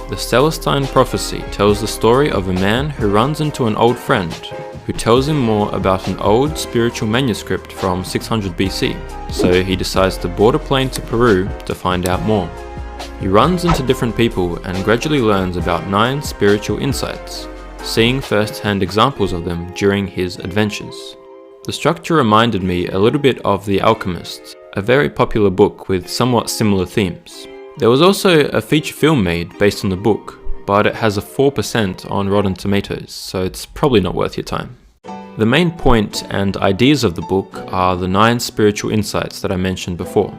The Celestine Prophecy tells the story of a man who runs into an old friend who tells him more about an old spiritual manuscript from 600 BC, so he decides to board a plane to Peru to find out more. He runs into different people and gradually learns about 9 spiritual insights, seeing first-hand examples of them during his adventures. The structure reminded me a little bit of The Alchemist, a very popular book with somewhat similar themes. There was also a feature film made based on the book, but it has a 4% on Rotten Tomatoes, so it's probably not worth your time. The main point and ideas of the book are the 9 spiritual insights that I mentioned before.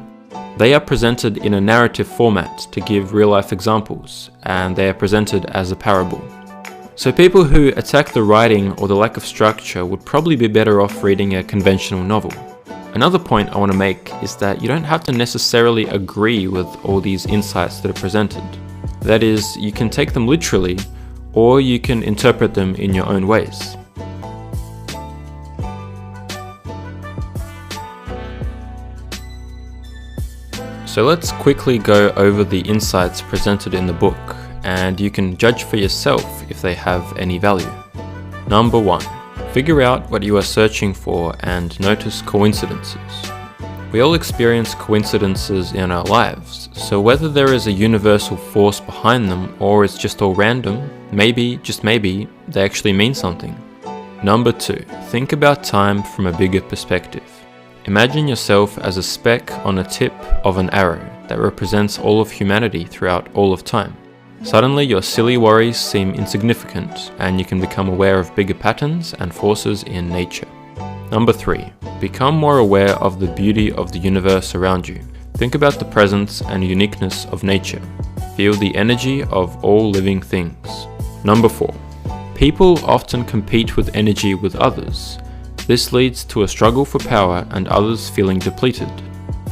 They are presented in a narrative format to give real-life examples, and they are presented as a parable. So people who attack the writing or the lack of structure would probably be better off reading a conventional novel. Another point I want to make is that you don't have to necessarily agree with all these insights that are presented. That is, you can take them literally, or you can interpret them in your own ways. So let's quickly go over the insights presented in the book, and you can judge for yourself if they have any value. Number 1. Figure out what you are searching for and notice coincidences. We all experience coincidences in our lives, so whether there is a universal force behind them or it's just all random, maybe, just maybe, they actually mean something. Number 2. Think about time from a bigger perspective. Imagine yourself as a speck on a tip of an arrow that represents all of humanity throughout all of time. Suddenly your silly worries seem insignificant and you can become aware of bigger patterns and forces in nature. Number 3. Become more aware of the beauty of the universe around you. Think about the presence and uniqueness of nature. Feel the energy of all living things. Number 4. People often compete with energy with others. This leads to a struggle for power and others feeling depleted.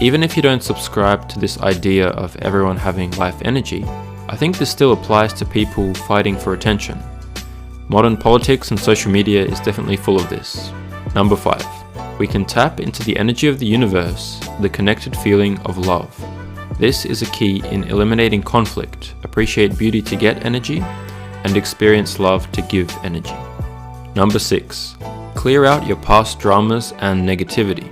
Even if you don't subscribe to this idea of everyone having life energy, I think this still applies to people fighting for attention. Modern politics and social media is definitely full of this. Number 5. We can tap into the energy of the universe, the connected feeling of love. This is a key in eliminating conflict, appreciate beauty to get energy, and experience love to give energy. Number 6. Clear out your past dramas and negativity.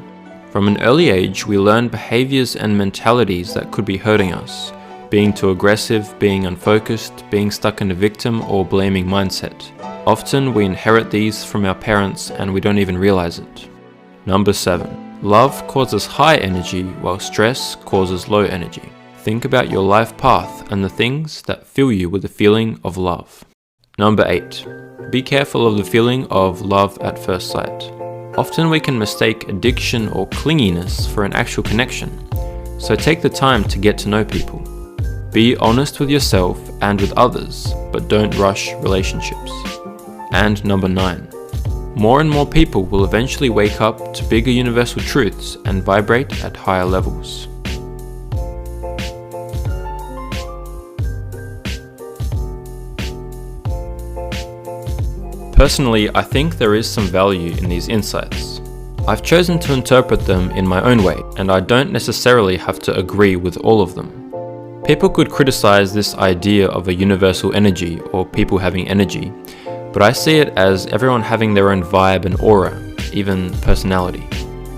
From an early age, we learn behaviors and mentalities that could be hurting us. Being too aggressive, being unfocused, being stuck in a victim or blaming mindset. Often we inherit these from our parents and we don't even realize it. Number 7. Love causes high energy while stress causes low energy. Think about your life path and the things that fill you with a feeling of love. Number 8. Be careful of the feeling of love at first sight. Often we can mistake addiction or clinginess for an actual connection, so take the time to get to know people. Be honest with yourself and with others, but don't rush relationships. And number 9. More and more people will eventually wake up to bigger universal truths and vibrate at higher levels. Personally, I think there is some value in these insights. I've chosen to interpret them in my own way, and I don't necessarily have to agree with all of them. People could criticize this idea of a universal energy or people having energy, but I see it as everyone having their own vibe and aura, even personality.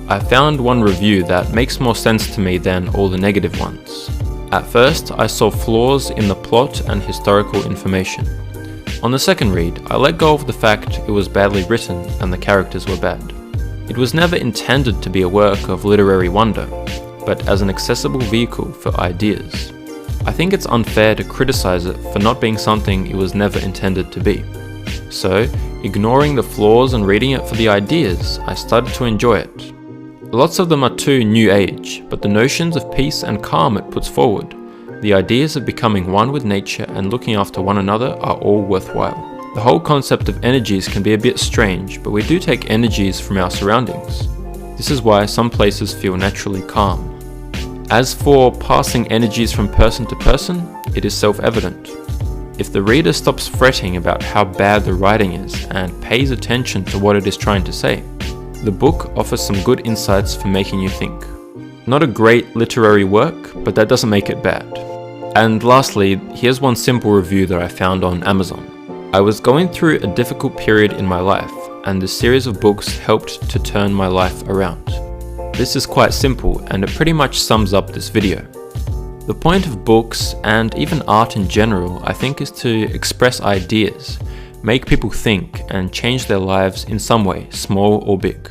I found one review that makes more sense to me than all the negative ones. At first, I saw flaws in the plot and historical information. On the second read, I let go of the fact it was badly written and the characters were bad. It was never intended to be a work of literary wonder, but as an accessible vehicle for ideas. I think it's unfair to criticize it for not being something it was never intended to be. So, ignoring the flaws and reading it for the ideas, I started to enjoy it. Lots of them are too new age, but the notions of peace and calm it puts forward, the ideas of becoming one with nature and looking after one another are all worthwhile. The whole concept of energies can be a bit strange, but we do take energies from our surroundings. This is why some places feel naturally calm. As for passing energies from person to person, it is self-evident. If the reader stops fretting about how bad the writing is and pays attention to what it is trying to say, the book offers some good insights for making you think. Not a great literary work, but that doesn't make it bad. And lastly, here's one simple review that I found on Amazon. I was going through a difficult period in my life, and this series of books helped to turn my life around. This is quite simple, and it pretty much sums up this video. The point of books, and even art in general, I think is to express ideas, make people think, and change their lives in some way, small or big.